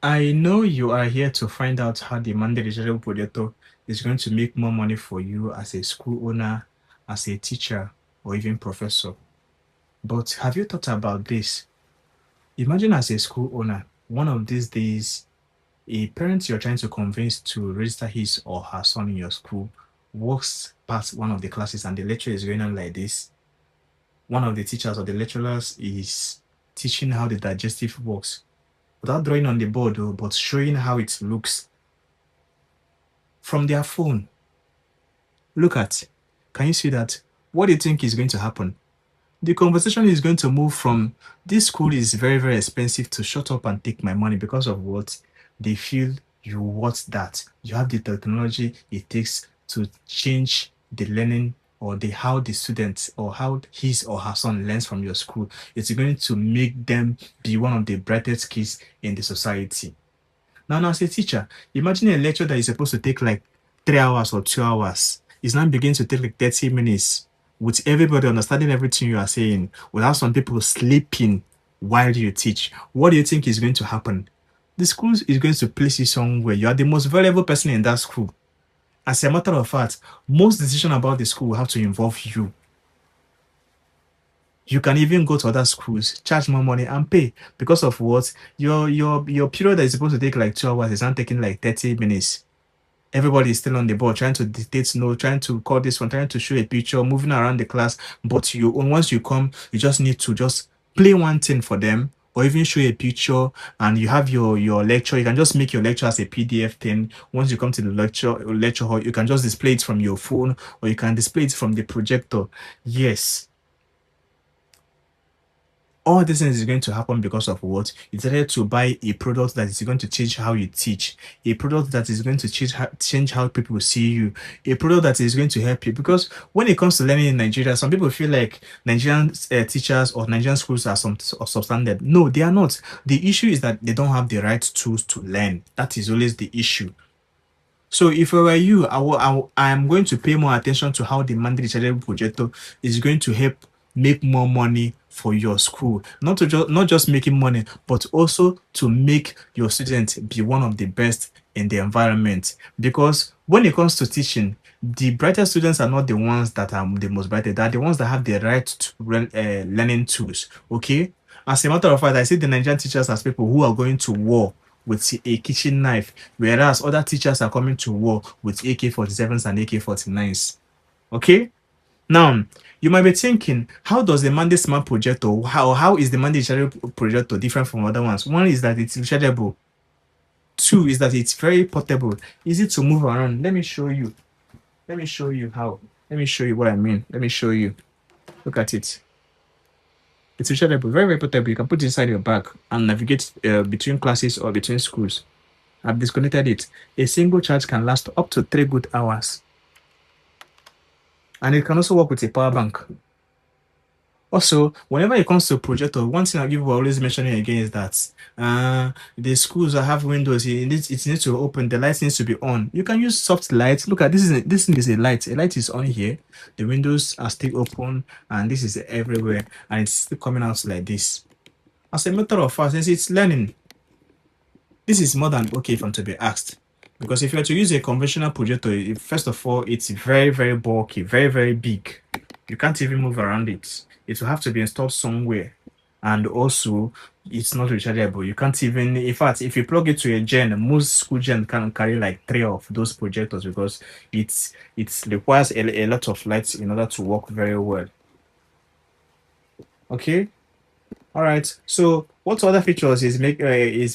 I know you are here to find out how the Mandy Rechargeable Projector is going to make more money for you as a school owner, as a teacher, or even professor. But have you thought about this? Imagine as a school owner, one of these days, a parent you're trying to convince to register his or her son in your school walks past one of the classes and the lecture is going on like this. One of the teachers or the lecturers is teaching how the digestive works without drawing on the board, though, but showing how it looks from their phone. Look at, can you see that? What do you think is going to happen? The conversation is going to move from this school is very, very expensive to shut up and take my money because of what they feel you want that. You have the technology it takes to change the learning or the how the student or how his or her son learns from your school. It's going to make them be one of the brightest kids in the society. Now, as a teacher, imagine a lecture that is supposed to take like 3 hours or 2 hours. It's now beginning to take like 30 minutes with everybody understanding everything you are saying, without some people sleeping while you teach. What do you think is going to happen? The school is going to place you somewhere. You are the most valuable person in that school. As a matter of fact, most decision about the school will have to involve you. You can even go to other schools, charge more money and pay because of what your period that is supposed to take like 2 hours is now taking like 30 minutes. Everybody is still on the board trying to dictate no, trying to call this one, trying to show a picture, moving around the class. But you once you come, you just need to just play one thing for them or even show a picture and you have your lecture. You can just make your lecture as a PDF thing. Once you come to the lecture hall, you can just display it from your phone or you can display it from the projector. Yes, all this things is going to happen because of what? You decided to buy a product that is going to change how you teach, a product that is going to change how people see you, a product that is going to help you. Because when it comes to learning in Nigeria, some people feel like Nigerian teachers or Nigerian schools are some substandard. No, they are not. The issue is that they don't have the right tools to learn. That is always the issue. So if I were you, I am going to pay more attention to how the monthly rechargeable projector is going to help make more money for your school. Not just making money, but also to make your students be one of the best in the environment. Because when it comes to teaching, the brightest students are not the ones that are the most bright. They are the ones that have the right to learning tools. Okay. As a matter of fact, I see the Nigerian teachers as people who are going to war with a kitchen knife, whereas other teachers are coming to war with AK-47s and AK-49s. Okay? Now, you might be thinking, how does the Mandy Smart Projector, how is the Mandy Rechargeable Projector different from other ones? One is that it's rechargeable. Two is that it's very portable, easy to move around. Let me show you. Let me show you how. Let me show you what I mean. Let me show you. Look at it. It's rechargeable, very, very portable. You can put it inside your bag and navigate between classes or between schools. I've disconnected it. A single charge can last up to 3 good hours. And it can also work with a power bank. Also, whenever it comes to projector, one thing I people are always mentioning again is that the schools that have windows, it needs to open, the light needs to be on. You can use soft light. Look at this thing is a light. A light is on here. The windows are still open, and this is everywhere, and it's still coming out like this. As a matter of fact, since it's learning, this is more than okay for to be asked. Because if you are to use a conventional projector, first of all, it's very, very bulky, very, very big. You can't even move around it. It will have to be installed somewhere. And also, it's not rechargeable. You can't even, in fact, if you plug it to a gen, most school gen can carry like 3 of those projectors because it requires a lot of lights in order to work very well. Okay. All right. So, what other features is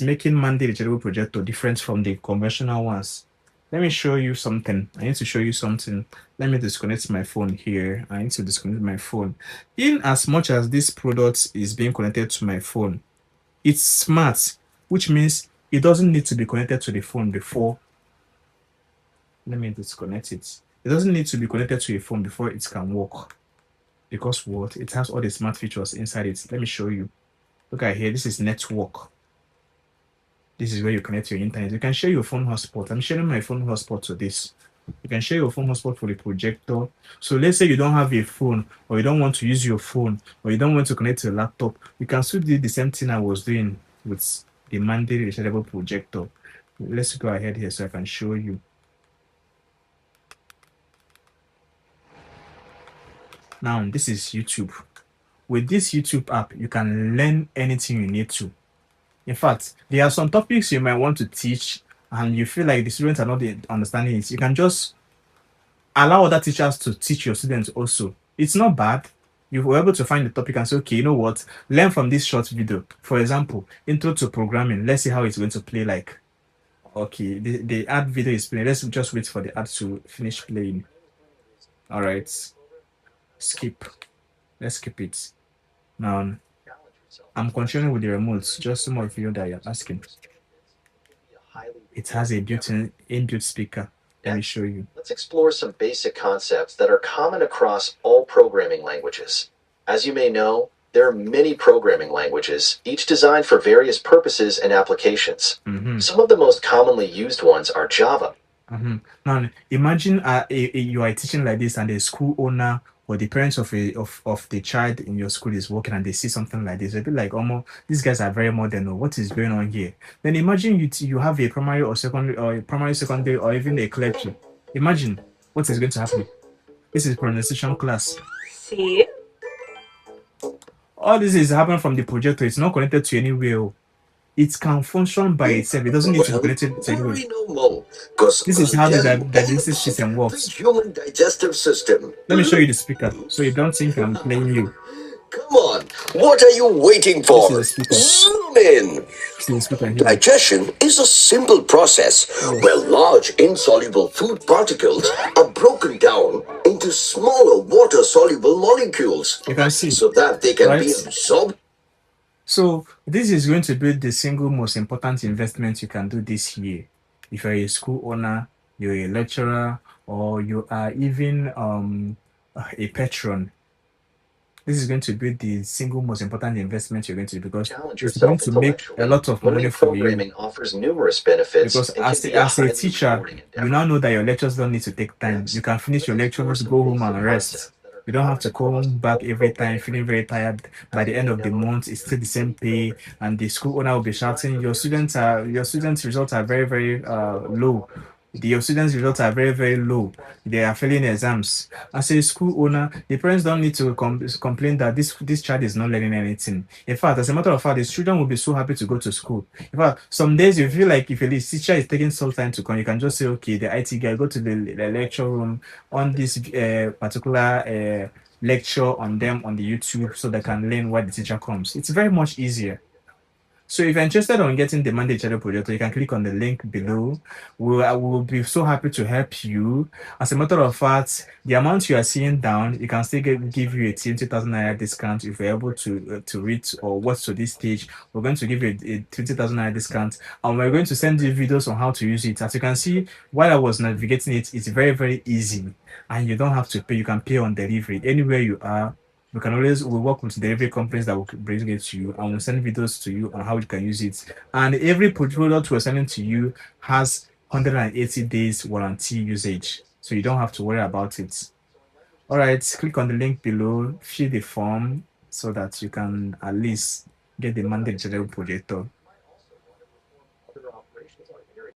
making Mandy Rechargeable Projector different from the conventional ones? Let me show you something. I need to show you something. Let me disconnect my phone here. I need to disconnect my phone. In as much as this product is being connected to my phone, it's smart, which means it doesn't need to be connected to the phone before. Let me disconnect it. It doesn't need to be connected to a phone before it can work. Because what? It has all the smart features inside it. Let me show you. Look at here. This is network. This is where you connect your internet. You can share your phone hotspot. I'm sharing my phone hotspot to this. You can share your phone hotspot for the projector. So let's say you don't have a phone or you don't want to use your phone or you don't want to connect to a laptop. You can still do the same thing I was doing with the Mandy Rechargeable Projector. Let's go ahead here so I can show you. Now, this is YouTube. With this YouTube app, you can learn anything you need to. In fact, there are some topics you might want to teach and you feel like the students are not understanding it. You can just allow other teachers to teach your students also. It's not bad. You were able to find the topic and say, okay, you know what? Learn from this short video. For example, intro to programming. Let's see how it's going to play like. Okay, the ad video is playing. Let's just wait for the ad to finish playing. All right, skip. Let's skip it. Now, I'm continuing with the remotes. Just some of you that you're asking. It has a built-in inbuilt speaker. Let me show you. Let's explore some basic concepts that are common across all programming languages. As you may know, there are many programming languages, each designed for various purposes and applications. Some of the most commonly used ones are Java. Now, imagine you are teaching like this, and the school owner or the parents of the child in your school is working, and they see something like this. They'll be like, "Oh, these guys are very modern. Oh, what is going on here?" Then imagine you have a primary or secondary, or a primary, secondary, or even a collective. Imagine what is going to happen. This is pronunciation class. See? All this is happening from the projector. It's not connected to anywhere. Oh. It can function by itself. It doesn't need to be connected to anywhere. This is how the digestive system works. Human digestive system. Let me show you the speaker, so you don't think I'm playing you. Come on, what are you waiting for? This is the speaker. Zoom in. This is the speaker here. Digestion is a simple process where large insoluble food particles are broken down into smaller water-soluble molecules You can see, so that they can right? be absorbed. So this is going to be the single most important investment you can do this year. If you're a school owner, you're a lecturer, or you are even a patron, this is going to be the single most important investment you're going to do, because Challenge it's going yourself to make a lot of money Learning for you. programming offers numerous benefits Because and can as be as a highly teacher, rewarding you endeavor. now know that your lectures don't need to take time. You can finish your lectures, go home and rest. You don't have to come back every time feeling very tired. By the end of the month, it's still the same pay, and the school owner will be shouting, your students' results are very, very low. Your students' results are very, very low. They are failing exams. As a school owner, the parents don't need to complain that this child is not learning anything. In fact, as a matter of fact, the children will be so happy to go to school. In fact, some days you feel like if a teacher is taking some time to come, you can just say, okay, the IT guy, go to the lecture room on this particular lecture on them on the YouTube, so they can learn why the teacher comes. It's very much easier. So if you're interested on getting the Mandy Rechargeable Projector, you can click on the link below. I will be so happy to help you. As a matter of fact, the amount you are seeing down, you can still give you a 20,000 naira discount if you're able to read or watch to this stage. We're going to give you a 20,000 naira discount, and we're going to send you videos on how to use it. As you can see, while I was navigating it, it's very, very easy, and you don't have to pay. You can pay on delivery anywhere you are. We work with delivery companies that will bring it to you, and we'll send videos to you on how you can use it. And every product we're sending to you has 180 days warranty usage, so you don't have to worry about it. All right, click on the link below, fill the form so that you can at least get the Mandy Rechargeable Projector.